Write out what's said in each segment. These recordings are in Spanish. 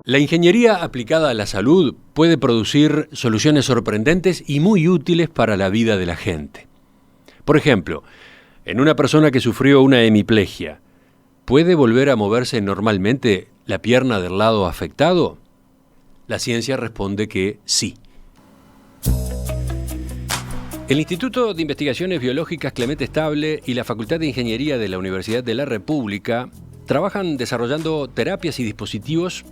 La ingeniería aplicada a la salud puede producir soluciones sorprendentes y muy útiles para la vida de la gente. Por ejemplo, en una persona que sufrió una hemiplegia, ¿puede volver a moverse normalmente la pierna del lado afectado? La ciencia responde que sí. El Instituto de Investigaciones Biológicas Clemente Estable y la Facultad de Ingeniería de la Universidad de la República trabajan desarrollando terapias y dispositivos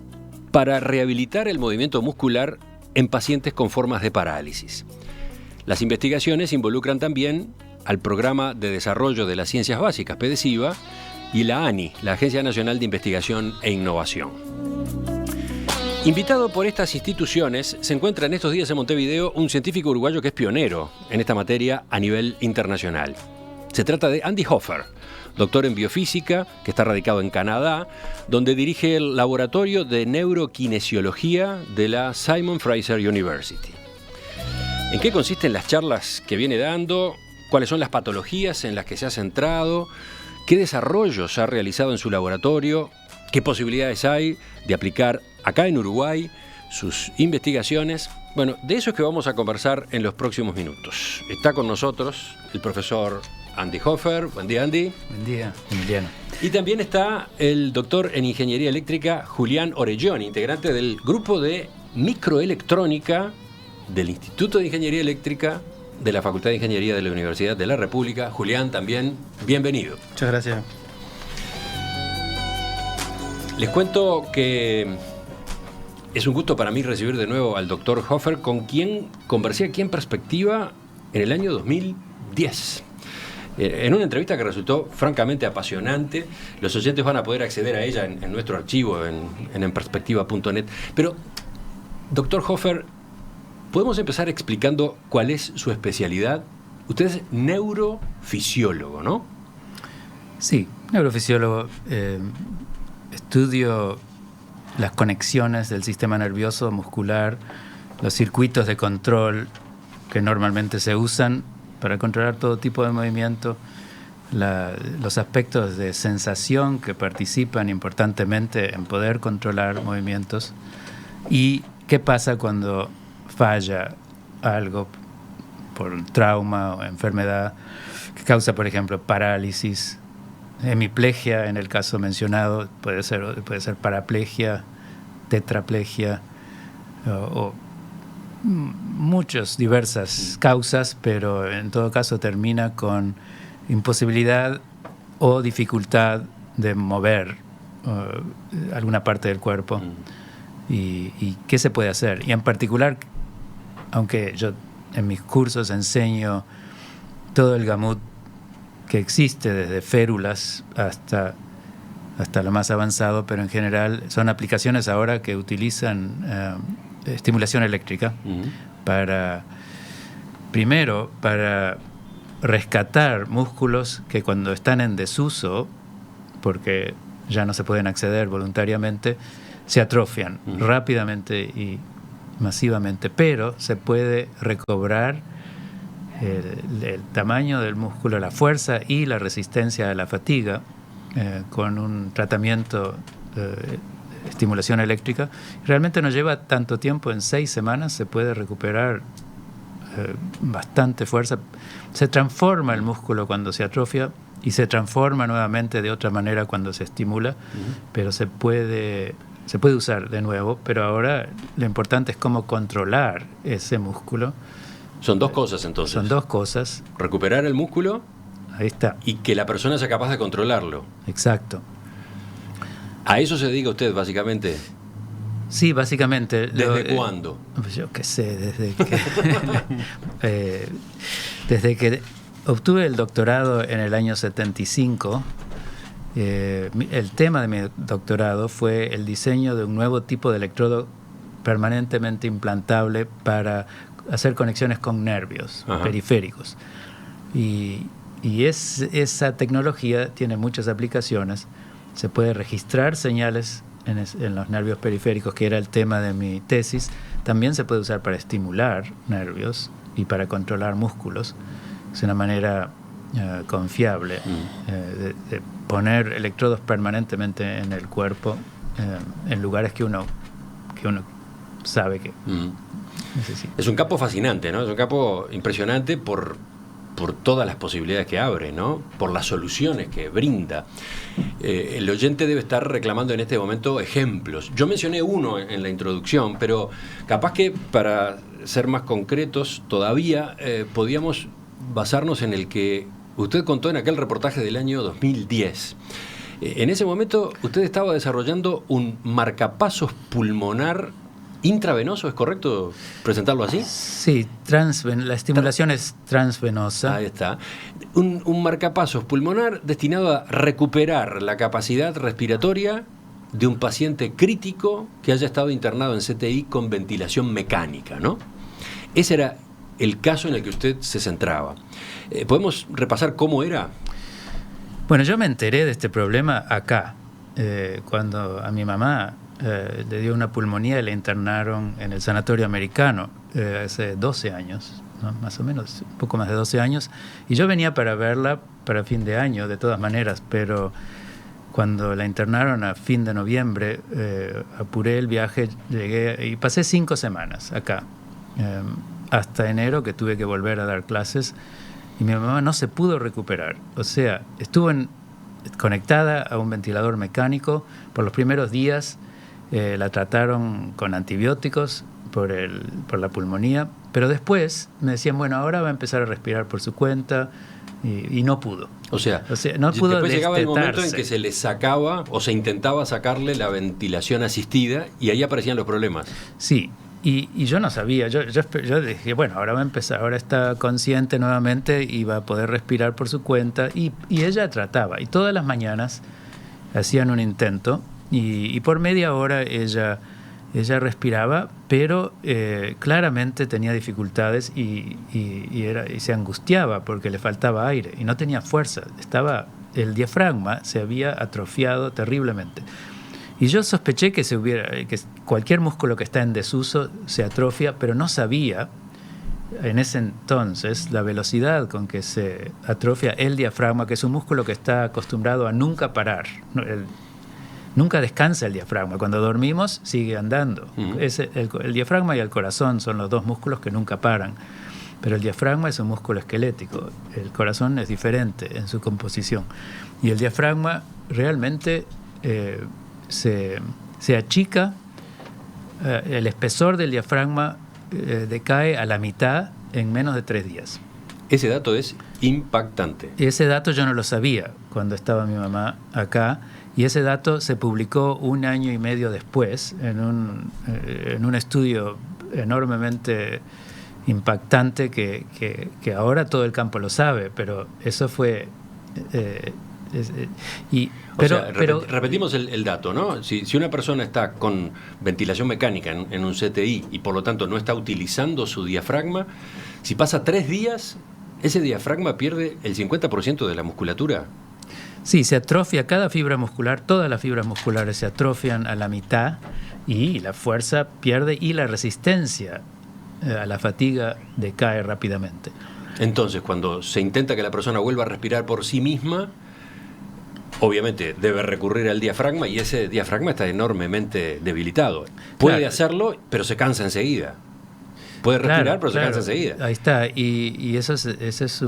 para rehabilitar el movimiento muscular en pacientes con formas de parálisis. Las investigaciones involucran también al Programa de Desarrollo de las Ciencias Básicas, PDCIBA, y la ANI, la Agencia Nacional de Investigación e Innovación. Invitado por estas instituciones, se encuentra en estos días en Montevideo un científico uruguayo que es pionero en esta materia a nivel internacional. Se trata de Andy Hofer, doctor en biofísica, que está radicado en Canadá, donde dirige el laboratorio de neurokinesiología de la Simon Fraser University. ¿En qué consisten las charlas que viene dando? ¿Cuáles son las patologías en las que se ha centrado? ¿Qué desarrollos ha realizado en su laboratorio? ¿Qué posibilidades hay de aplicar acá en Uruguay sus investigaciones? Bueno, de eso es que vamos a conversar en los próximos minutos. Está con nosotros el profesor Andy Hofer. Buen día, Andy. Buen día, Emiliano. Y también está el doctor en Ingeniería Eléctrica Julián Orellón, integrante del grupo de microelectrónica del Instituto de Ingeniería Eléctrica de la Facultad de Ingeniería de la Universidad de la República. Julián, también bienvenido. Muchas gracias. Les cuento que es un gusto para mí recibir de nuevo al doctor Hofer, con quien conversé aquí en Perspectiva en el año 2010. En una entrevista que resultó francamente apasionante. Los oyentes van a poder acceder a ella en nuestro archivo, en perspectiva.net. Pero, doctor Hofer, ¿podemos empezar explicando cuál es su especialidad? Usted es neurofisiólogo, ¿no? Sí, neurofisiólogo. Estudio las conexiones del sistema nervioso muscular, los circuitos de control que normalmente se usan para controlar todo tipo de movimiento, los aspectos de sensación que participan importantemente en poder controlar movimientos, y qué pasa cuando falla algo por un trauma o enfermedad que causa, por ejemplo, parálisis, hemiplegia en el caso mencionado, puede ser paraplegia, tetraplegia o muchas diversas causas, pero en todo caso termina con imposibilidad o dificultad de mover alguna parte del cuerpo. ¿Y qué se puede hacer? Y en particular, aunque yo en mis cursos enseño todo el gamut que existe, desde férulas hasta lo más avanzado, pero en general son aplicaciones ahora que utilizan estimulación eléctrica para rescatar músculos que cuando están en desuso, porque ya no se pueden acceder voluntariamente, se atrofian rápidamente y masivamente, pero se puede recobrar el tamaño del músculo, la fuerza y la resistencia a la fatiga con un tratamiento de estimulación eléctrica. Realmente no lleva tanto tiempo, en 6 semanas se puede recuperar bastante fuerza. Se transforma el músculo cuando se atrofia y se transforma nuevamente de otra manera cuando se estimula, pero se puede usar de nuevo, pero ahora lo importante es cómo controlar ese músculo. Son dos cosas entonces. Son dos cosas. Recuperar el músculo. Ahí está. Y que la persona sea capaz de controlarlo. Exacto. ¿A eso se dedica usted, básicamente? Sí, básicamente. ¿Desde cuándo? Yo qué sé, desde que obtuve el doctorado en el año 75, el tema de mi doctorado fue el diseño de un nuevo tipo de electrodo permanentemente implantable para hacer conexiones con nervios periféricos. Y esa tecnología tiene muchas aplicaciones. Se puede registrar señales en los nervios periféricos, que era el tema de mi tesis. También se puede usar para estimular nervios y para controlar músculos. Es una manera confiable de poner electrodos permanentemente en el cuerpo, en lugares que uno uno sabe que necesita. Es un campo fascinante, ¿no? Es un campo impresionante por todas las posibilidades que abre, ¿no? Por las soluciones que brinda. El oyente debe estar reclamando en este momento ejemplos. Yo mencioné uno en la introducción, pero capaz que para ser más concretos todavía podíamos basarnos en el que usted contó en aquel reportaje del año 2010. En ese momento usted estaba desarrollando un marcapasos pulmonar intravenoso, ¿es correcto presentarlo así? Sí, la estimulación es transvenosa. Ahí está. Un marcapasos pulmonar destinado a recuperar la capacidad respiratoria de un paciente crítico que haya estado internado en CTI con ventilación mecánica, ¿no? Ese era el caso en el que usted se centraba. ¿Podemos repasar cómo era? Bueno, yo me enteré de este problema acá, cuando a mi mamá le dio una pulmonía y la internaron en el sanatorio americano hace 12 años, ¿no? Más o menos, un poco más de 12 años. Y yo venía para verla para fin de año, de todas maneras, pero cuando la internaron a fin de noviembre, apuré el viaje, llegué y pasé 5 semanas acá, hasta enero, que tuve que volver a dar clases, y mi mamá no se pudo recuperar. O sea, estuvo conectada a un ventilador mecánico por los primeros días. La trataron con antibióticos por la pulmonía, pero después me decían, bueno, ahora va a empezar a respirar por su cuenta, y no pudo. O sea, no pudo. Después llegaba el momento en que se le sacaba o se intentaba sacarle la ventilación asistida y ahí aparecían los problemas. Sí, y yo no sabía, yo dije, bueno, ahora va a empezar, ahora está consciente nuevamente y va a poder respirar por su cuenta, y ella trataba, y todas las mañanas hacían un intento, y por media hora ella respiraba, pero claramente tenía dificultades y se angustiaba porque le faltaba aire y no tenía fuerza. El diafragma se había atrofiado terriblemente. Y yo sospeché que cualquier músculo que está en desuso se atrofia, pero no sabía en ese entonces la velocidad con que se atrofia el diafragma, que es un músculo que está acostumbrado a nunca parar. Nunca descansa el diafragma. Cuando dormimos, sigue andando. Uh-huh. El diafragma y el corazón son los dos músculos que nunca paran. Pero el diafragma es un músculo esquelético. El corazón es diferente en su composición. Y el diafragma realmente se achica. El espesor del diafragma decae a la mitad en menos de 3 días. Ese dato es impactante. Ese dato yo no lo sabía cuando estaba mi mamá acá. Y ese dato se publicó 1 año y medio después en un estudio enormemente impactante que ahora todo el campo lo sabe, pero eso fue... repetimos el dato, ¿no? Si una persona está con ventilación mecánica en un CTI y por lo tanto no está utilizando su diafragma, si pasa 3 días, ese diafragma pierde el 50% de la musculatura. Sí, se atrofia cada fibra muscular, todas las fibras musculares se atrofian a la mitad y la fuerza pierde y la resistencia a la fatiga decae rápidamente. Entonces, cuando se intenta que la persona vuelva a respirar por sí misma, obviamente debe recurrir al diafragma y ese diafragma está enormemente debilitado. Puede hacerlo, pero se cansa enseguida. Puede respirar, pero se cansa enseguida. Ahí está, y ese es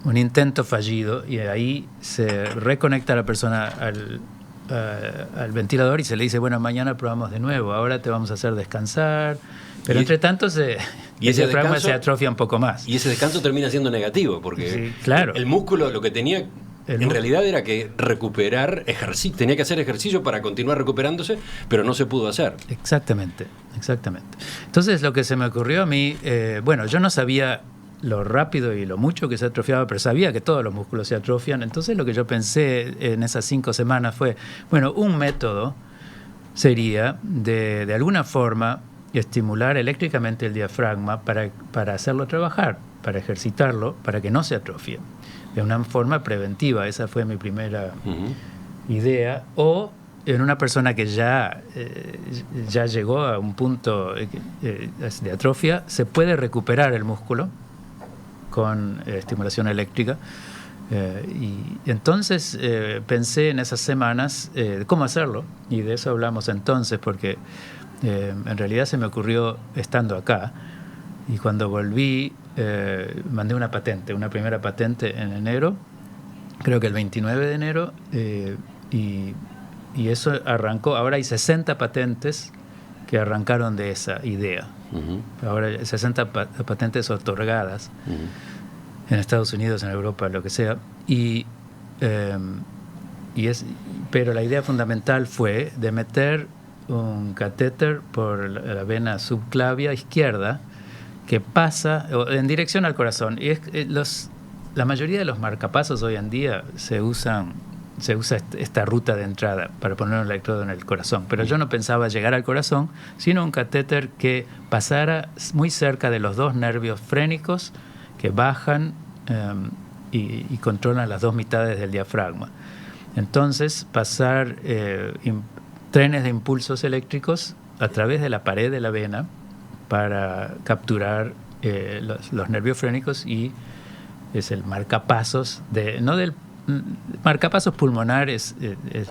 un intento fallido, y ahí se reconecta a la persona al ventilador y se le dice, bueno, mañana probamos de nuevo, ahora te vamos a hacer descansar, pero entre tanto el diafragma se atrofia un poco más. Y ese descanso termina siendo negativo, porque el músculo lo que tenía en realidad era que recuperar ejercicio, tenía que hacer ejercicio para continuar recuperándose, pero no se pudo hacer. Exactamente. Entonces lo que se me ocurrió a mí, yo no sabía lo rápido y lo mucho que se atrofiaba, pero sabía que todos los músculos se atrofian. Entonces lo que yo pensé en esas 5 semanas fue, un método sería de alguna forma estimular eléctricamente el diafragma para hacerlo trabajar, para ejercitarlo, para que no se atrofie, de una forma preventiva. Esa fue mi primera idea. O en una persona que ya llegó a un punto de atrofia, se puede recuperar el músculo con estimulación eléctrica. Y entonces pensé en esas semanas cómo hacerlo, y de eso hablamos entonces, porque En realidad se me ocurrió estando acá, y cuando volví mandé una primera patente en enero, creo que el 29 de enero, y eso arrancó. Ahora hay 60 patentes que arrancaron de esa idea. Ahora hay 60 patentes otorgadas en Estados Unidos, en Europa, lo que sea. Pero la idea fundamental fue de meter un catéter por la vena subclavia izquierda que pasa en dirección al corazón. Y la mayoría de los marcapasos hoy en día se usa esta ruta de entrada para poner un electrodo en el corazón. Pero yo no pensaba llegar al corazón, sino un catéter que pasara muy cerca de los dos nervios frénicos que bajan y controlan las dos mitades del diafragma. Entonces, pasar trenes de impulsos eléctricos a través de la pared de la vena para capturar los nervios frénicos, y es el marcapasos marcapasos pulmonar es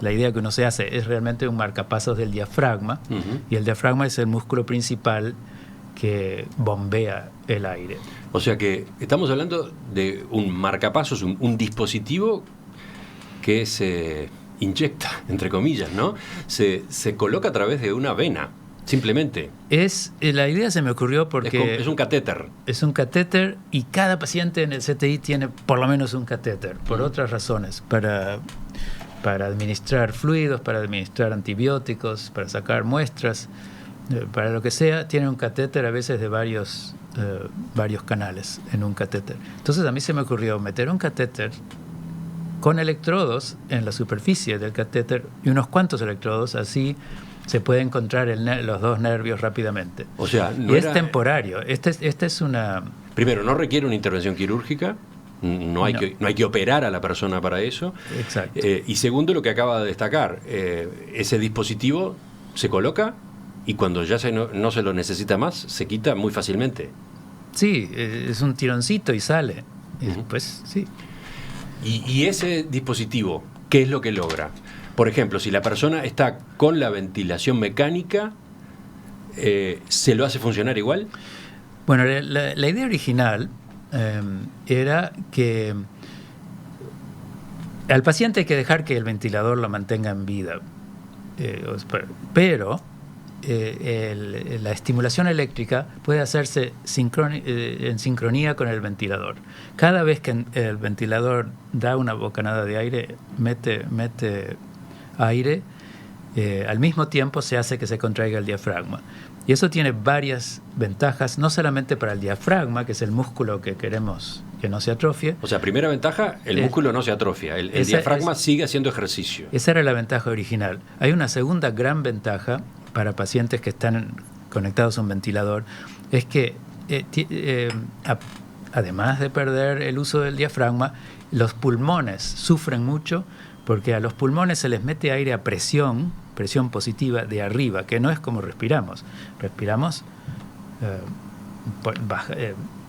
la idea que uno se hace, es realmente un marcapasos del diafragma, y el diafragma es el músculo principal que bombea el aire. O sea que estamos hablando de un marcapasos, un dispositivo que se inyecta, entre comillas, ¿no? Se coloca a través de una vena, simplemente. La idea se me ocurrió porque... Es un catéter. Es un catéter, y cada paciente en el CTI tiene por lo menos un catéter, por otras razones, para administrar fluidos, para administrar antibióticos, para sacar muestras, para lo que sea, tiene un catéter, a veces de varios canales en un catéter. Entonces a mí se me ocurrió meter un catéter con electrodos en la superficie del catéter, y unos cuantos electrodos, así se puede encontrar los dos nervios rápidamente. O sea, es temporario. Esta es una... Primero, no requiere una intervención quirúrgica, no hay que operar a la persona para eso. Exacto. Y segundo, lo que acaba de destacar, ese dispositivo se coloca y cuando ya no se lo necesita más, se quita muy fácilmente. Sí, es un tironcito y sale. Y después, sí. Y ese dispositivo, ¿qué es lo que logra? Por ejemplo, si la persona está con la ventilación mecánica, ¿se lo hace funcionar igual? Bueno, la idea original era que al paciente hay que dejar que el ventilador lo mantenga en vida. Pero la estimulación eléctrica puede hacerse en sincronía con el ventilador. Cada vez que el ventilador da una bocanada de aire, mete aire, al mismo tiempo se hace que se contraiga el diafragma. Y eso tiene varias ventajas, no solamente para el diafragma, que es el músculo que queremos que no se atrofie. O sea, primera ventaja, el músculo no se atrofia, el diafragma sigue haciendo ejercicio. Esa era la ventaja original. Hay una segunda gran ventaja para pacientes que están conectados a un ventilador, es que además de perder el uso del diafragma, los pulmones sufren mucho, porque a los pulmones se les mete aire a presión positiva de arriba, que no es como respiramos. Respiramos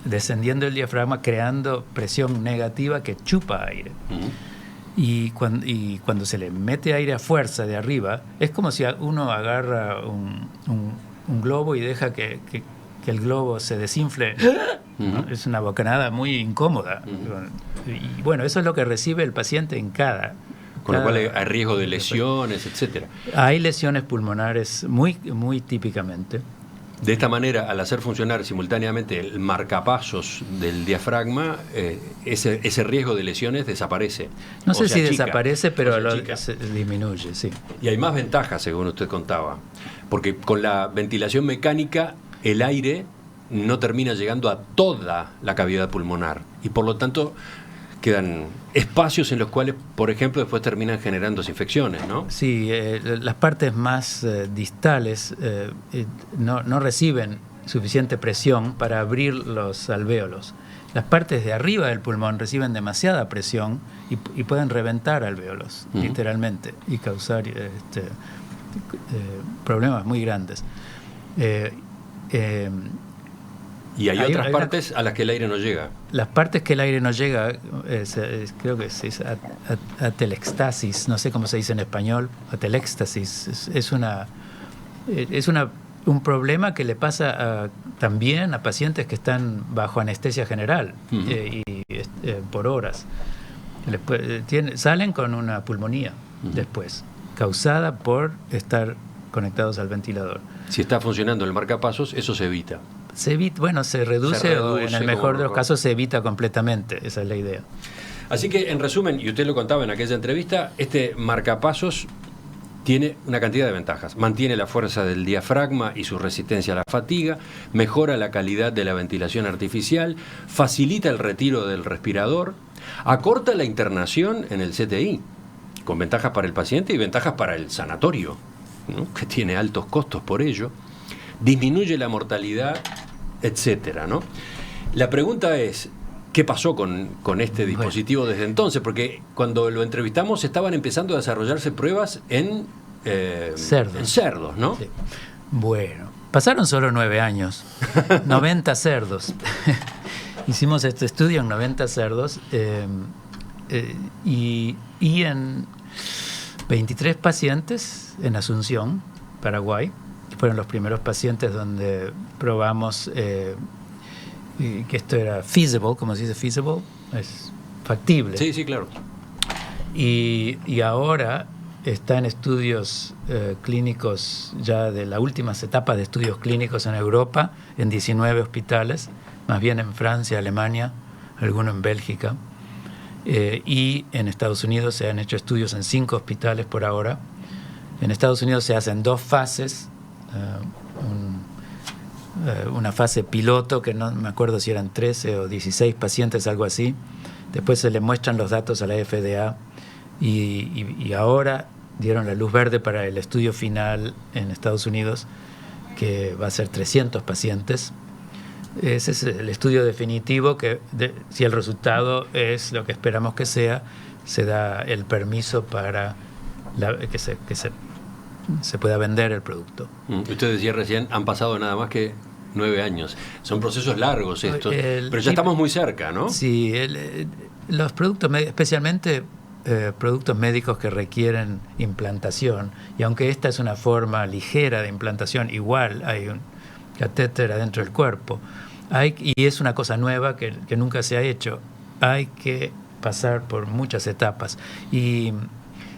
descendiendo el diafragma, creando presión negativa que chupa aire. Y cuando se le mete aire a fuerza de arriba, es como si uno agarra un globo y deja que el globo se desinfle. ¿No? Es una bocanada muy incómoda. Y bueno, eso es lo que recibe el paciente en con lo cual hay riesgo de lesiones, etcétera. Hay lesiones pulmonares muy, muy típicamente. De esta manera, al hacer funcionar simultáneamente el marcapasos del diafragma, ese riesgo de lesiones desaparece. No sé si desaparece, pero se disminuye, sí. Y hay más ventajas, según usted contaba, porque con la ventilación mecánica el aire no termina llegando a toda la cavidad pulmonar y por lo tanto quedan espacios en los cuales, por ejemplo, después terminan generándose infecciones, ¿no? Sí, las partes más distales no reciben suficiente presión para abrir los alvéolos. Las partes de arriba del pulmón reciben demasiada presión y pueden reventar alvéolos, literalmente, y causar problemas muy grandes. Y hay otras partes a las que el aire no llega. Las partes que el aire no llega, creo que se dice atelectasis, no sé cómo se dice en español, atelectasis, es una un problema que le pasa también a pacientes que están bajo anestesia general por horas. Salen con una pulmonía después, causada por estar conectados al ventilador. Si está funcionando el marcapasos, eso se evita. Se reduce o en el mejor de los casos se evita completamente. Esa es la idea. Así que, en resumen, y usted lo contaba en aquella entrevista, este marcapasos tiene una cantidad de ventajas. Mantiene la fuerza del diafragma y su resistencia a la fatiga, mejora la calidad de la ventilación artificial, facilita el retiro del respirador, acorta la internación en el CTI, con ventajas para el paciente y ventajas para el sanatorio, ¿no?, que tiene altos costos por ello, disminuye la mortalidad, etcétera, ¿no? La pregunta es, ¿qué pasó con este dispositivo desde entonces? Porque cuando lo entrevistamos estaban empezando a desarrollarse pruebas en cerdos, ¿no? Sí. Bueno, pasaron solo 9 años, 90 cerdos. Hicimos este estudio en 90 cerdos y en 23 pacientes en Asunción, Paraguay. Fueron los primeros pacientes donde probamos que esto era feasible, como se dice feasible, es factible. Sí, sí, claro. Y ahora está en estudios clínicos, ya de las últimas etapas de estudios clínicos en Europa, en 19 hospitales, más bien en Francia, Alemania, alguno en Bélgica, y en Estados Unidos se han hecho estudios en 5 hospitales por ahora. En Estados Unidos se hacen 2 fases, una fase piloto, que no me acuerdo si eran 13 o 16 pacientes, algo así. Después se le muestran los datos a la FDA y ahora dieron la luz verde para el estudio final en Estados Unidos, que va a ser 300 pacientes. Ese es el estudio definitivo que, si el resultado es lo que esperamos que sea, se da el permiso para que se pueda vender el producto. Usted decía recién, han pasado nada más que 9 años. Son procesos largos estos, pero ya estamos muy cerca, ¿no? Sí, los productos, especialmente productos médicos que requieren implantación, y aunque esta es una forma ligera de implantación, igual hay un catéter adentro del cuerpo. Y es una cosa nueva que nunca se ha hecho. Hay que pasar por muchas etapas. Y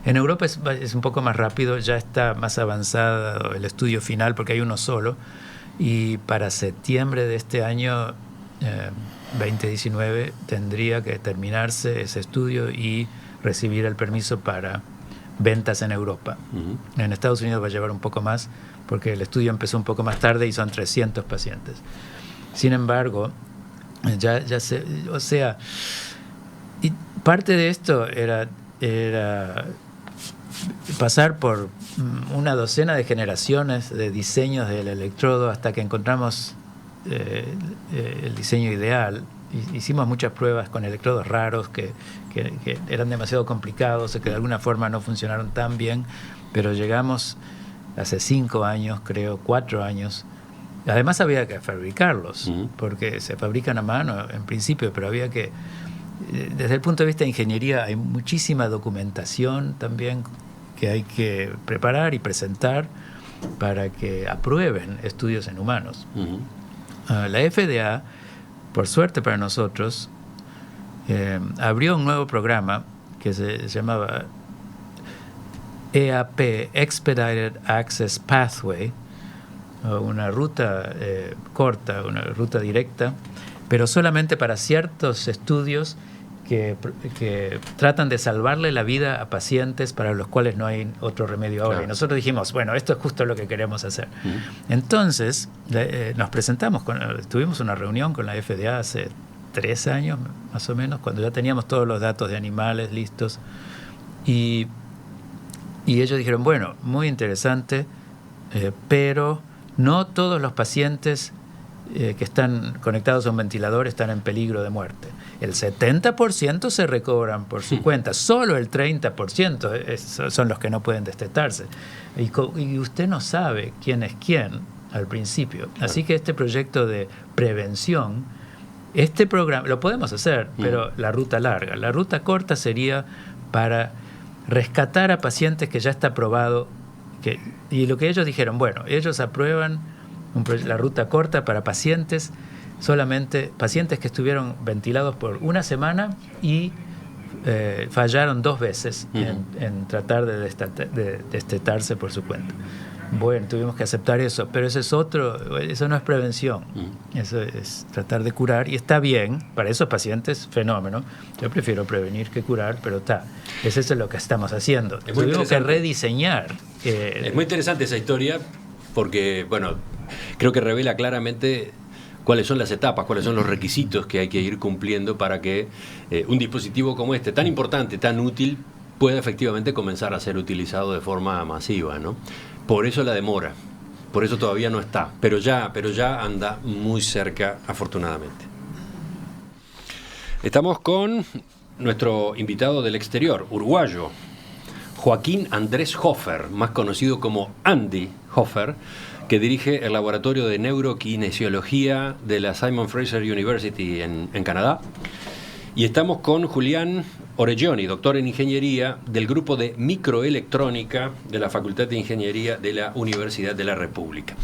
en Europa es un poco más rápido, ya está más avanzado el estudio final porque hay uno solo, y para septiembre de este año 2019 tendría que terminarse ese estudio y recibir el permiso para ventas en Europa. En Estados Unidos va a llevar un poco más porque el estudio empezó un poco más tarde y son 300 pacientes. Sin embargo, o sea, y parte de esto era pasar por una docena de generaciones de diseños del electrodo hasta que encontramos el diseño ideal. Hicimos muchas pruebas con electrodos raros que eran demasiado complicados o que de alguna forma no funcionaron tan bien, pero llegamos hace 5 años, creo, 4 años. Además había que fabricarlos, porque se fabrican a mano en principio, pero había que, desde el punto de vista de ingeniería, hay muchísima documentación también que hay que preparar y presentar para que aprueben estudios en humanos. La FDA, por suerte para nosotros, abrió un nuevo programa que se llamaba EAP, Expedited Access Pathway, una ruta corta, una ruta directa, pero solamente para ciertos estudios que tratan de salvarle la vida a pacientes para los cuales no hay otro remedio ahora. Claro. Y nosotros dijimos, bueno, esto es justo lo que queremos hacer. Entonces, nos presentamos, tuvimos una reunión con la FDA hace 3 años, más o menos, cuando ya teníamos todos los datos de animales listos. Y ellos dijeron, bueno, muy interesante, pero no todos los pacientes que están conectados a un ventilador están en peligro de muerte. El 70% se recobran por su cuenta, solo el 30% son los que no pueden destetarse. Y usted no sabe quién es quién al principio. Así que este proyecto de prevención, este programa, lo podemos hacer, pero la ruta larga. La ruta corta sería para rescatar a pacientes que ya está probado. Y lo que ellos dijeron, bueno, ellos aprueban la ruta corta para pacientes, solamente pacientes que estuvieron ventilados por una semana y fallaron 2 veces en tratar de destetarse por su cuenta. Bueno, tuvimos que aceptar eso, pero eso no es prevención, eso es tratar de curar, y está bien, para esos pacientes, fenómeno. Yo prefiero prevenir que curar, pero eso es lo que estamos haciendo. Tuvimos que rediseñar. Es muy interesante esa historia, porque, bueno, creo que revela claramente cuáles son las etapas, cuáles son los requisitos que hay que ir cumpliendo para que un dispositivo como este, tan importante, tan útil, pueda efectivamente comenzar a ser utilizado de forma masiva, ¿no? Por eso la demora, por eso todavía no está, pero ya anda muy cerca, afortunadamente. Estamos con nuestro invitado del exterior, uruguayo, Joaquín Andrés Hofer, más conocido como Andy Hofer, que dirige el laboratorio de neurokinesiología de la Simon Fraser University en Canadá. Y estamos con Julián Orelloni, doctor en ingeniería del grupo de microelectrónica de la Facultad de Ingeniería de la Universidad de la República.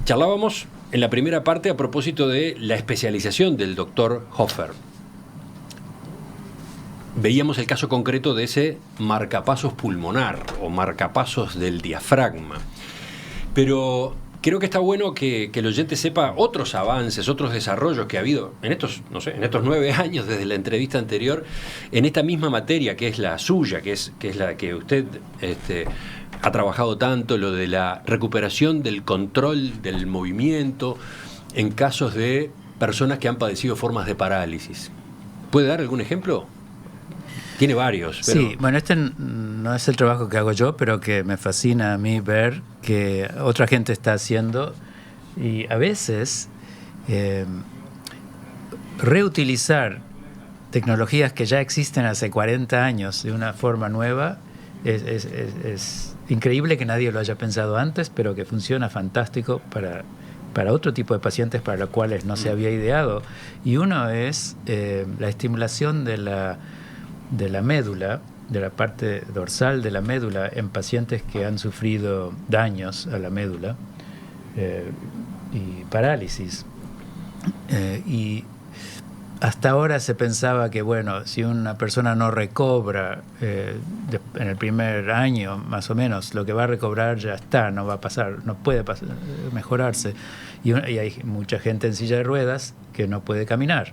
Charlábamos en la primera parte a propósito de la especialización del doctor Hofer. Veíamos el caso concreto de ese marcapasos pulmonar o marcapasos del diafragma. Pero creo que está bueno que el oyente sepa otros avances, otros desarrollos que ha habido en estos 9 años desde la entrevista anterior, en esta misma materia que es la suya, que es la que usted ha trabajado tanto, lo de la recuperación del control del movimiento en casos de personas que han padecido formas de parálisis. ¿Puede dar algún ejemplo? Tiene varios. Pero... Sí, bueno, este no es el trabajo que hago yo, pero que me fascina a mí ver que otra gente está haciendo, y a veces reutilizar tecnologías que ya existen hace 40 años de una forma nueva es increíble que nadie lo haya pensado antes, pero que funciona fantástico para otro tipo de pacientes para los cuales no se había ideado. Y uno es la estimulación de la médula, de la parte dorsal de la médula en pacientes que han sufrido daños a la médula y parálisis. Y hasta ahora se pensaba que, bueno, si una persona no recobra en el primer año, más o menos, lo que va a recobrar ya está, no va a pasar, no puede mejorarse. Y hay mucha gente en silla de ruedas que no puede caminar.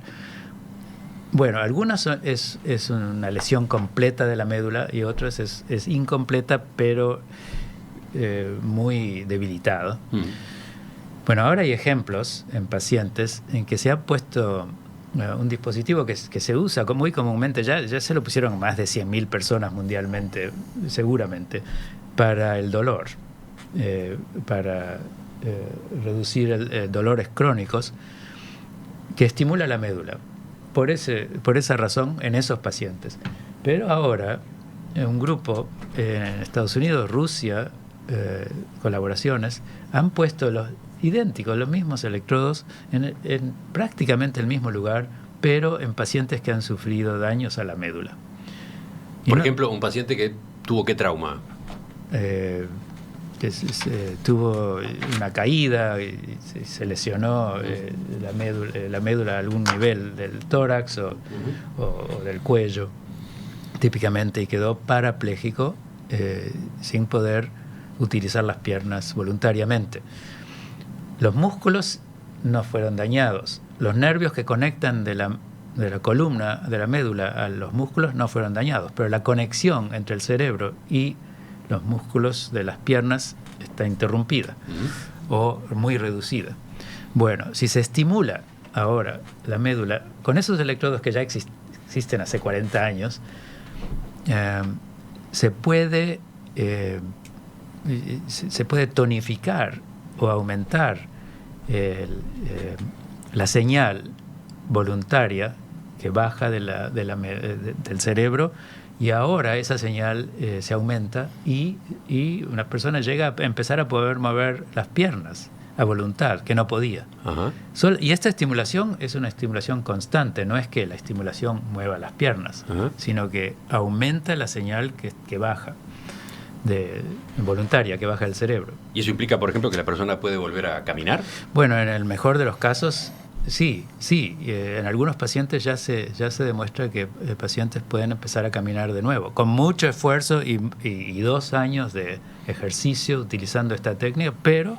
Bueno, algunas es una lesión completa de la médula y otras es incompleta, pero muy debilitada. Bueno, ahora hay ejemplos en pacientes en que se ha puesto un dispositivo que se usa muy comúnmente, ya se lo pusieron más de 100.000 personas mundialmente, para el dolor, para reducir dolores crónicos, que estimula la médula. Por esa razón en esos pacientes. Pero ahora un grupo en Estados Unidos, Rusia, colaboraciones, han puesto los mismos electrodos en prácticamente el mismo lugar, pero en pacientes que han sufrido daños a la médula. Por ejemplo, un paciente que tuvo ¿qué trauma? Tuvo una caída y se lesionó la médula a algún nivel del tórax o del cuello, típicamente, y quedó parapléjico sin poder utilizar las piernas voluntariamente. Los músculos no fueron dañados. Los nervios que conectan de la columna de la médula a los músculos no fueron dañados, pero la conexión entre el cerebro y los músculos de las piernas está interrumpida o muy reducida. Bueno, si se estimula ahora la médula con esos electrodos que ya existen hace 40 años, se puede tonificar o aumentar la señal voluntaria que baja del cerebro, y ahora esa señal se aumenta y una persona llega a empezar a poder mover las piernas a voluntad, que no podía. Ajá. Y esta estimulación es una estimulación constante, no es que la estimulación mueva las piernas, ajá, sino que aumenta la señal que baja. voluntaria que baja del cerebro. ¿Y eso implica, por ejemplo, que la persona puede volver a caminar? Bueno, en el mejor de los casos, sí. En algunos pacientes ya se demuestra que pacientes pueden empezar a caminar de nuevo, con mucho esfuerzo y 2 años de ejercicio utilizando esta técnica, pero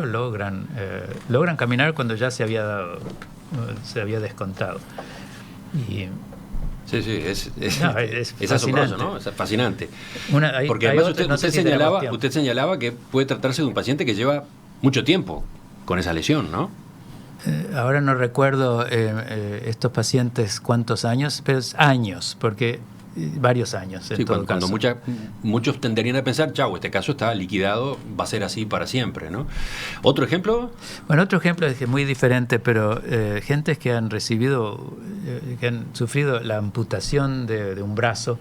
logran caminar cuando ya se había descontntado. Y sí, es fascinante. asombroso, ¿no? Es fascinante. Porque hay además otra, usted señalaba que puede tratarse de un paciente que lleva mucho tiempo con esa lesión, ¿no? Ahora no recuerdo estos pacientes cuántos años, pero es años, porque varios años en todo cuando caso. Muchos tenderían a pensar, chau, este caso está liquidado, va a ser así para siempre, ¿no? ¿Otro ejemplo? Bueno, otro ejemplo es que es muy diferente, pero gentes que han sufrido la amputación de un brazo,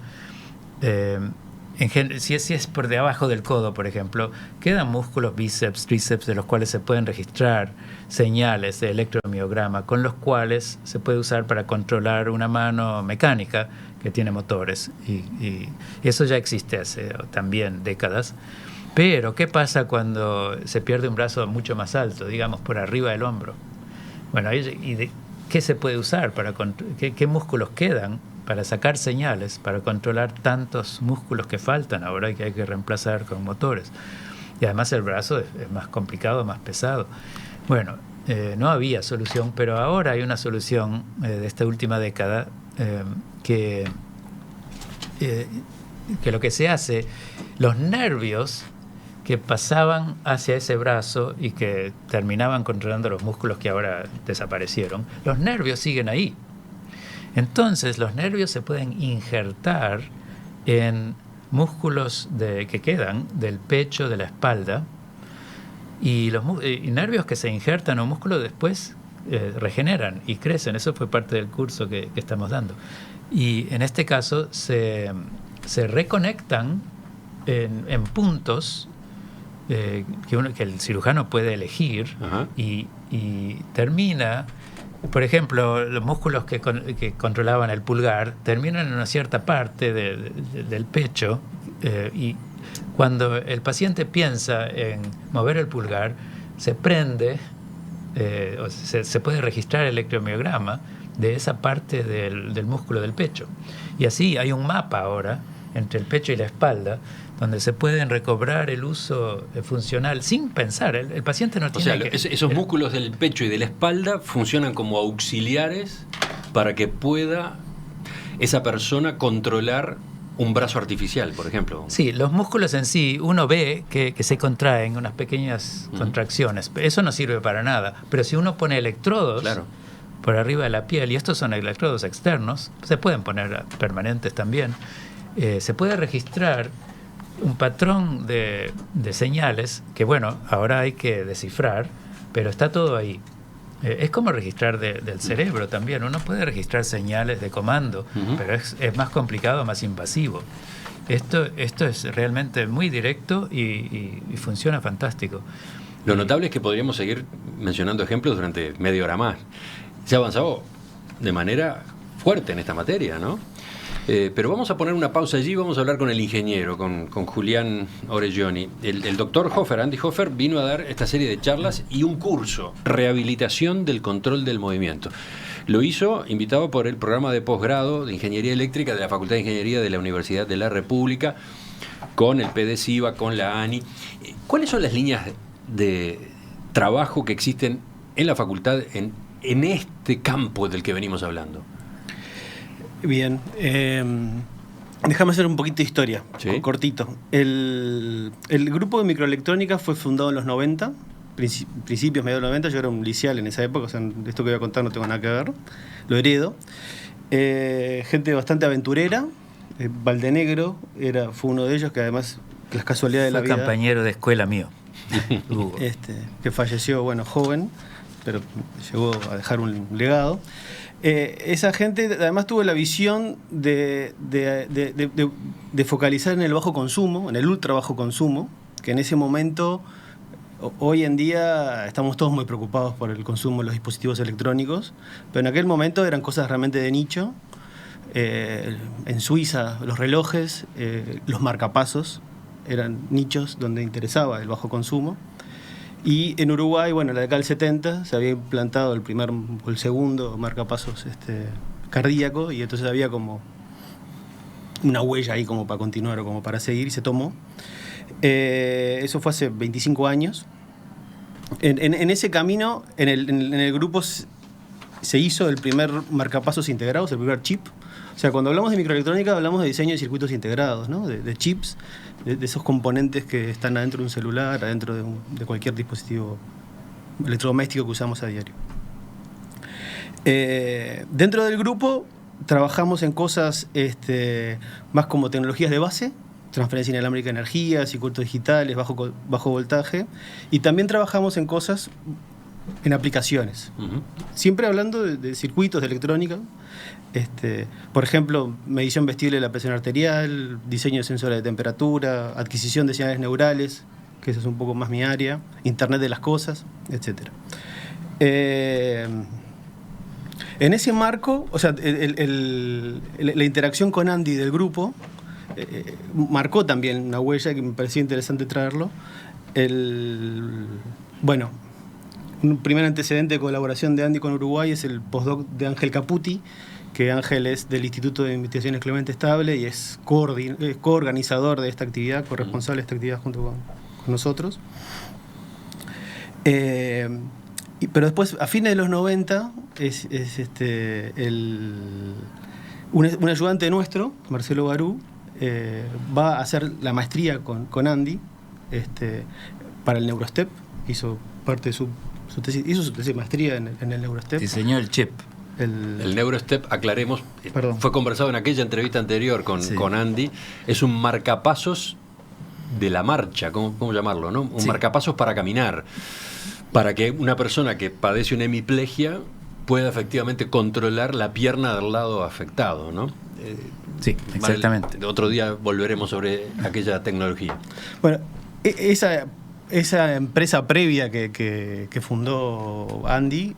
si es por debajo del codo, por ejemplo, quedan músculos bíceps, tríceps, de los cuales se pueden registrar señales de electromiograma, con los cuales se puede usar para controlar una mano mecánica que tiene motores. Y eso ya existe hace también décadas. Pero, ¿qué pasa cuando se pierde un brazo mucho más alto, digamos, por arriba del hombro? Bueno, ¿qué se puede usar? ¿Qué músculos quedan para sacar señales, para controlar tantos músculos que faltan ahora y que hay que reemplazar con motores? Y además el brazo es más complicado, más pesado. Bueno, no había solución, pero ahora hay una solución de esta última década que lo que se hace, los nervios que pasaban hacia ese brazo y que terminaban controlando los músculos que ahora desaparecieron, los nervios siguen ahí. Entonces los nervios se pueden injertar en músculos que quedan del pecho, de la espalda, y los nervios que se injertan en un músculo después regeneran y crecen. Eso fue parte del curso que estamos dando. Y en este caso se reconectan en puntos que el cirujano puede elegir. y termina, por ejemplo, los músculos que controlaban el pulgar terminan en una cierta parte del pecho, y cuando el paciente piensa en mover el pulgar, se prende, se puede registrar el electromiograma de esa parte del músculo del pecho. Y así hay un mapa ahora entre el pecho y la espalda, donde se pueden recobrar el uso funcional sin pensar. El paciente no tiene esos músculos del pecho y de la espalda funcionan como auxiliares para que pueda esa persona controlar un brazo artificial, por ejemplo. Sí, los músculos en sí, uno ve que se contraen, unas pequeñas contracciones. Eso no sirve para nada. Pero si uno pone electrodos por arriba de la piel, y estos son electrodos externos, se pueden poner permanentes también, se puede registrar un patrón de señales que, bueno, ahora hay que descifrar, pero está todo ahí. Es como registrar del cerebro también. Uno puede registrar señales de comando, pero es más complicado, más invasivo. Esto es realmente muy directo y funciona fantástico. Lo notable es que podríamos seguir mencionando ejemplos durante media hora más. Se ha avanzado de manera fuerte en esta materia, ¿no? Pero vamos a poner una pausa allí, vamos a hablar con el ingeniero, con Julián Orelloni. El doctor Hofer, Andy Hofer, vino a dar esta serie de charlas y un curso, Rehabilitación del Control del Movimiento. Lo hizo invitado por el programa de posgrado de Ingeniería Eléctrica de la Facultad de Ingeniería de la Universidad de la República, con el PDCIVA, con la ANI. ¿Cuáles son las líneas de trabajo que existen en la facultad en este campo del que venimos hablando? Bien, déjame hacer un poquito de historia, cortito. El grupo de microelectrónica fue fundado en los 90, principios, mediados de los 90. Yo era un liceal en esa época, o sea, esto que voy a contar no tengo nada que ver, lo heredo. Gente bastante aventurera. Valdenegro fue uno de ellos, que además, las casualidades de la vida... Fue compañero de escuela mío. Que falleció, bueno, joven, pero llegó a dejar un legado. Esa gente además tuvo la visión de focalizar en el bajo consumo, en el ultra bajo consumo, que en ese momento, hoy en día estamos todos muy preocupados por el consumo de los dispositivos electrónicos, pero en aquel momento eran cosas realmente de nicho. En Suiza, los relojes, los marcapasos, eran nichos donde interesaba el bajo consumo. Y en Uruguay, bueno, en la década del 70 se había implantado el primer o el segundo marcapasos cardíaco, y entonces había como una huella ahí como para continuar o como para seguir, y se tomó. Eso fue hace 25 años. En ese camino, en el grupo se hizo el primer marcapasos integrados, el primer chip. O sea, cuando hablamos de microelectrónica hablamos de diseño de circuitos integrados, ¿no? De chips, de esos componentes que están adentro de un celular, adentro de cualquier dispositivo electrodoméstico que usamos a diario. Dentro del grupo trabajamos en cosas más como tecnologías de base, transferencia inalámbrica de energía, circuitos digitales, bajo voltaje, y también trabajamos en cosas, en aplicaciones. Uh-huh. Siempre hablando de circuitos de electrónica. Por ejemplo, medición vestible de la presión arterial, diseño de sensores de temperatura, adquisición de señales neurales, que esa es un poco más mi área, Internet de las cosas, etc. En ese marco, o sea, la interacción con Andy del grupo marcó también una huella que me parecía interesante traerlo. Bueno, un primer antecedente de colaboración de Andy con Uruguay es el postdoc de Ángel Caputi, que Ángel es del Instituto de Investigaciones Clemente Estable y es coorganizador de esta actividad, corresponsable de esta actividad junto con nosotros. Pero después, a fines de los 90, un ayudante nuestro, Marcelo Barú, va a hacer la maestría con Andy para el Neurostep. Hizo parte de su tesis, hizo su tesis de maestría en el Neurostep. Diseñó el chip. El Neurostep, aclaremos, fue conversado en aquella entrevista anterior con Andy, es un marcapasos de la marcha, ¿cómo llamarlo, ¿no? Un marcapasos para caminar, para que una persona que padece una hemiplegia pueda efectivamente controlar la pierna del lado afectado, ¿no? Sí, exactamente. Otro día volveremos sobre aquella tecnología. Bueno, esa empresa previa que fundó Andy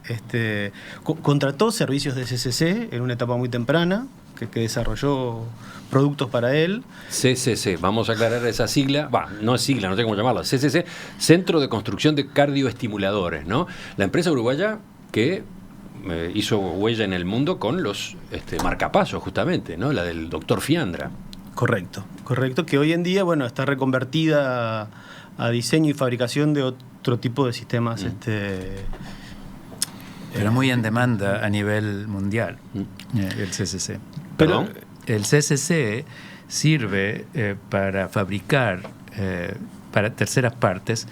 contrató servicios de CCC en una etapa muy temprana, que desarrolló productos para él. CCC, vamos a aclarar esa sigla. No es sigla, no sé cómo llamarla. CCC, Centro de Construcción de Cardioestimuladores, ¿no? La empresa uruguaya que hizo huella en el mundo con los marcapasos, justamente, ¿no? La del doctor Fiandra. Correcto, que hoy en día, bueno, está reconvertida a diseño y fabricación de otro tipo de sistemas. Pero muy en demanda a nivel mundial, el CCC. ¿Perdón? El CCC sirve para fabricar para terceras partes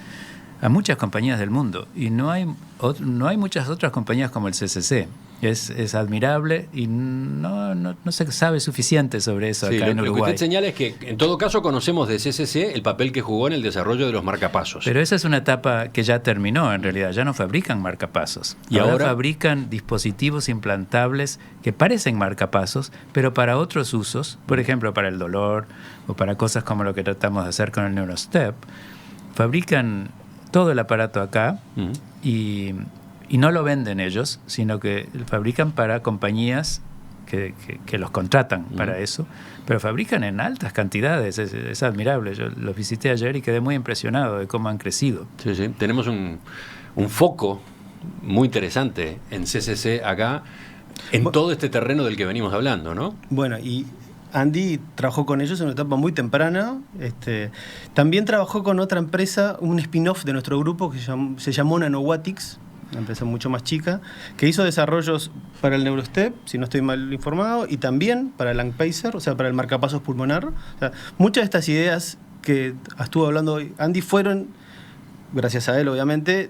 a muchas compañías del mundo, y no hay muchas otras compañías como el CCC. Es admirable y no se sabe suficiente sobre eso acá en Uruguay. Lo que usted señala es que en todo caso conocemos de CCC el papel que jugó en el desarrollo de los marcapasos. Pero esa es una etapa que ya terminó en realidad, ya no fabrican marcapasos. Y ahora fabrican dispositivos implantables que parecen marcapasos, pero para otros usos, por ejemplo para el dolor o para cosas como lo que tratamos de hacer con el Neurostep. Fabrican todo el aparato acá y no lo venden ellos, sino que fabrican para compañías que los contratan para eso, pero fabrican en altas cantidades, es admirable. Yo los visité ayer y quedé muy impresionado de cómo han crecido. Sí. Tenemos un foco muy interesante en CCC acá, en todo este terreno del que venimos hablando, ¿no? Bueno, y Andy trabajó con ellos en una etapa muy temprana. También trabajó con otra empresa, un spin-off de nuestro grupo que se llamó Nanowatics, una empresa mucho más chica, que hizo desarrollos para el Neurostep, si no estoy mal informado, y también para el Lung Pacer, o sea, para el marcapasos pulmonar. O sea, muchas de estas ideas que estuvo hablando hoy Andy fueron, gracias a él obviamente,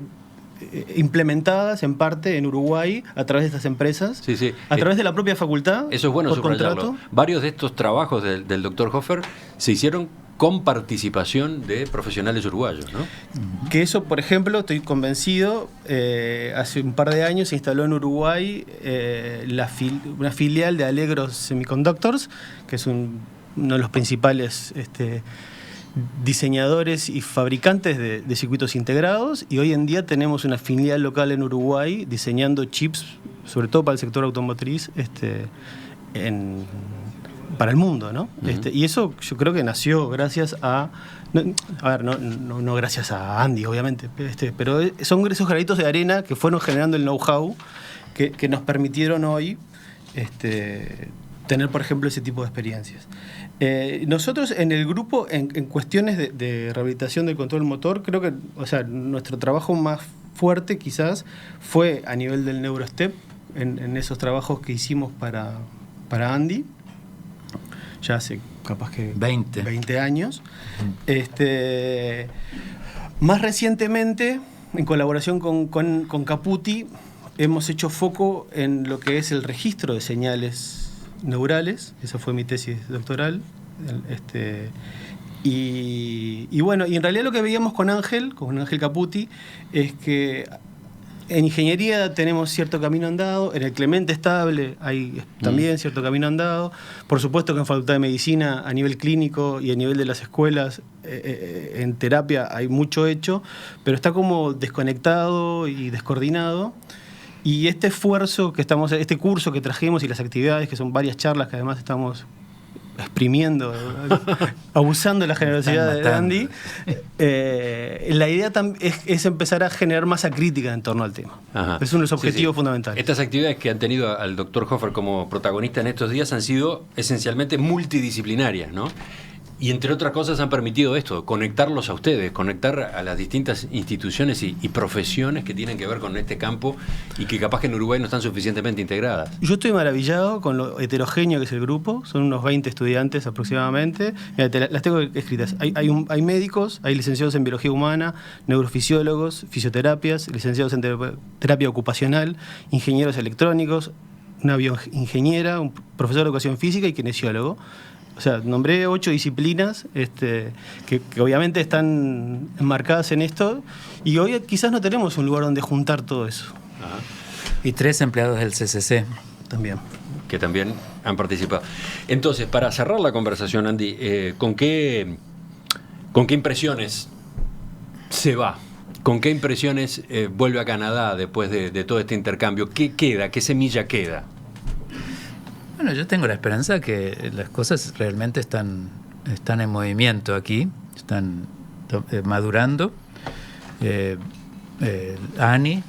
implementadas en parte en Uruguay a través de estas empresas, a través de la propia facultad. Eso es bueno subrayarlo. Varios de estos trabajos del doctor Hofer se hicieron con participación de profesionales uruguayos, ¿no? Que eso, por ejemplo, estoy convencido, hace un par de años se instaló en Uruguay una filial de Allegro Semiconductors, que es uno de los principales diseñadores y fabricantes de circuitos integrados, y hoy en día tenemos una filial local en Uruguay diseñando chips, sobre todo para el sector automotriz, para el mundo, ¿no? Y eso yo creo que nació gracias a... No gracias a Andy, obviamente, pero son esos granitos de arena que fueron generando el know-how que nos permitieron hoy tener, por ejemplo, ese tipo de experiencias. Nosotros en el grupo, en cuestiones de rehabilitación del control motor, creo que, o sea, nuestro trabajo más fuerte quizás fue a nivel del NeuroStep, en esos trabajos que hicimos para Andy, ya hace capaz que 20 años. Más recientemente, en colaboración con Caputi, hemos hecho foco en lo que es el registro de señales neurales. Esa fue mi tesis doctoral. Y bueno, y en realidad lo que veíamos con Ángel Caputi, es que en ingeniería tenemos cierto camino andado, en el Clemente Estable hay también cierto camino andado. Por supuesto que en Facultad de Medicina, a nivel clínico y a nivel de las escuelas, en terapia hay mucho hecho, pero está como desconectado y descoordinado. Y este esfuerzo que este curso que trajimos y las actividades, que son varias charlas que además estamos exprimiendo, abusando de la generosidad de Andy, la idea es empezar a generar masa crítica en torno al tema. Ajá. Es uno de los objetivos fundamentales. Estas actividades que han tenido al Dr. Hofer como protagonista en estos días han sido esencialmente multidisciplinarias, ¿no? Y entre otras cosas han permitido esto, conectarlos a ustedes, conectar a las distintas instituciones y profesiones que tienen que ver con este campo y que capaz que en Uruguay no están suficientemente integradas. Yo estoy maravillado con lo heterogéneo que es el grupo, son unos 20 estudiantes aproximadamente. Mira, las tengo escritas. Hay médicos, hay licenciados en biología humana, neurofisiólogos, fisioterapias, licenciados en terapia ocupacional, ingenieros electrónicos, una bioingeniera, un profesor de educación física y kinesiólogo. O sea, nombré 8 disciplinas que obviamente están enmarcadas en esto, y hoy quizás no tenemos un lugar donde juntar todo eso. Ajá. Y 3 empleados del CCC. También. Que también han participado. Entonces, para cerrar la conversación, Andy, ¿con qué impresiones se va? ¿Con qué impresiones vuelve a Canadá después de todo este intercambio? ¿Qué queda? ¿Qué semilla queda? Bueno, yo tengo la esperanza que las cosas realmente están en movimiento aquí, están madurando. Annie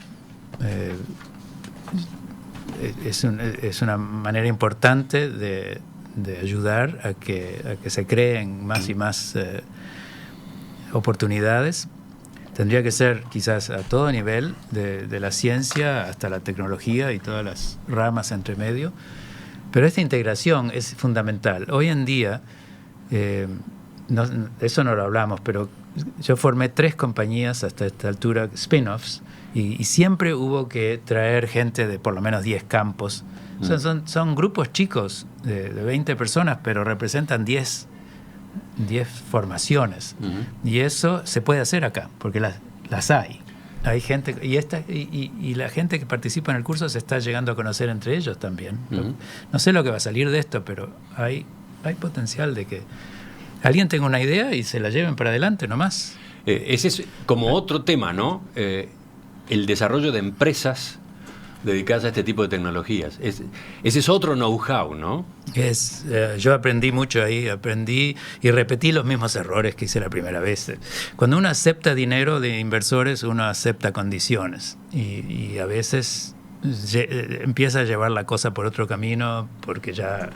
es una manera importante de ayudar a que se creen más y más oportunidades. Tendría que ser quizás a todo nivel, de la ciencia hasta la tecnología y todas las ramas entre medio. Pero esta integración es fundamental. Hoy en día, eso no lo hablamos, pero yo formé 3 compañías hasta esta altura, spin-offs, y siempre hubo que traer gente de por lo menos 10 campos. O sea, son grupos chicos de 20 personas, pero representan 10 formaciones. Y eso se puede hacer acá, porque las hay. Hay gente, y la gente que participa en el curso se está llegando a conocer entre ellos también. No sé lo que va a salir de esto, pero hay potencial de que alguien tenga una idea y se la lleven para adelante nomás. Ese es como otro tema, ¿no? El desarrollo de empresas dedicadas a este tipo de tecnologías. Ese es otro know-how, ¿no? Yo aprendí mucho ahí, aprendí y repetí los mismos errores que hice la primera vez. Cuando uno acepta dinero de inversores, uno acepta condiciones y a veces empieza a llevar la cosa por otro camino, porque ya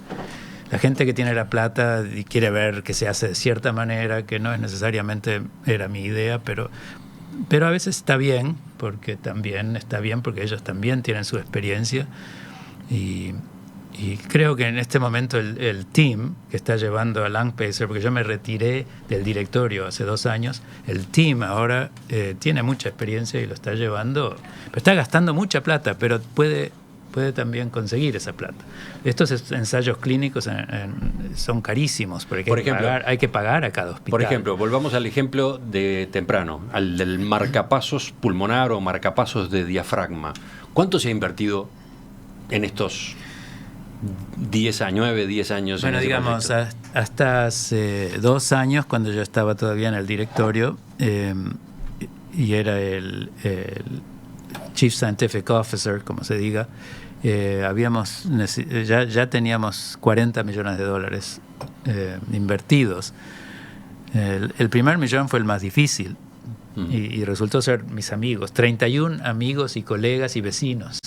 la gente que tiene la plata y quiere ver que se hace de cierta manera, que no es necesariamente era mi idea, pero a veces está bien, porque ellos también tienen su experiencia, y creo que en este momento el team que está llevando a Langpacer, porque yo me retiré del directorio hace 2 años, el team ahora tiene mucha experiencia y lo está llevando, pero está gastando mucha plata, pero puede también conseguir esa plata. Estos ensayos clínicos son carísimos, porque hay que pagar a cada hospital. Por ejemplo, volvamos al ejemplo de temprano, al del marcapasos pulmonar o marcapasos de diafragma. ¿Cuánto se ha invertido en estos 10 años? Bueno, digamos, hasta hace 2 años, cuando yo estaba todavía en el directorio, y era el Chief Scientific Officer, como se diga, ya teníamos $40 millones invertidos. El primer millón fue el más difícil y resultó ser mis amigos, 31 amigos y colegas y vecinos.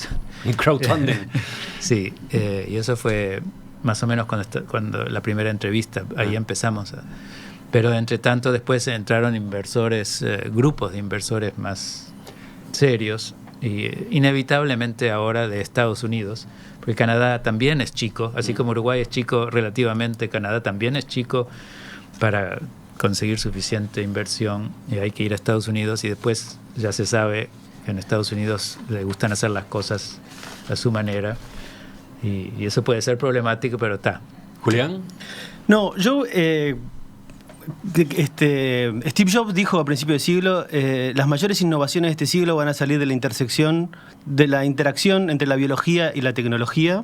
Un crowdfunding. Sí, y eso fue más o menos cuando la primera entrevista, ahí empezamos. Pero entre tanto después entraron inversores, grupos de inversores más serios, y inevitablemente ahora de Estados Unidos, porque Canadá también es chico, así como Uruguay es chico relativamente, Canadá también es chico para conseguir suficiente inversión, y hay que ir a Estados Unidos, y después ya se sabe que en Estados Unidos les gustan hacer las cosas a su manera, y eso puede ser problemático, pero está. ¿Julián? No, yo... Steve Jobs dijo a principios de siglo, las mayores innovaciones de este siglo van a salir de la intersección, de la interacción entre la biología y la tecnología.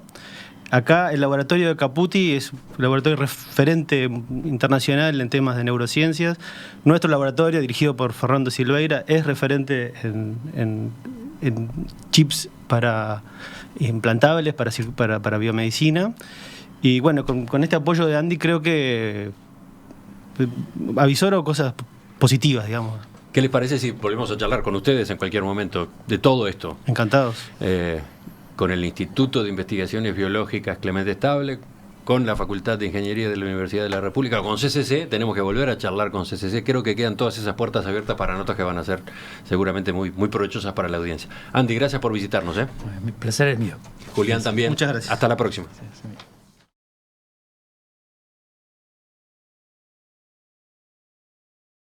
Acá el laboratorio de Caputi es un laboratorio referente internacional en temas de neurociencias. Nuestro laboratorio, dirigido por Fernando Silveira, es referente en chips implantables para biomedicina. Y bueno, con este apoyo de Andy creo que avisoro cosas positivas, digamos. ¿Qué les parece si volvemos a charlar con ustedes en cualquier momento de todo esto? Encantados. Con el Instituto de Investigaciones Biológicas Clemente Estable, con la Facultad de Ingeniería de la Universidad de la República, con CCC, tenemos que volver a charlar con CCC. Creo que quedan todas esas puertas abiertas para notas que van a ser seguramente muy, muy provechosas para la audiencia. Andy, gracias por visitarnos. Mi placer es mío. Julián también. Muchas gracias. Hasta la próxima. Sí.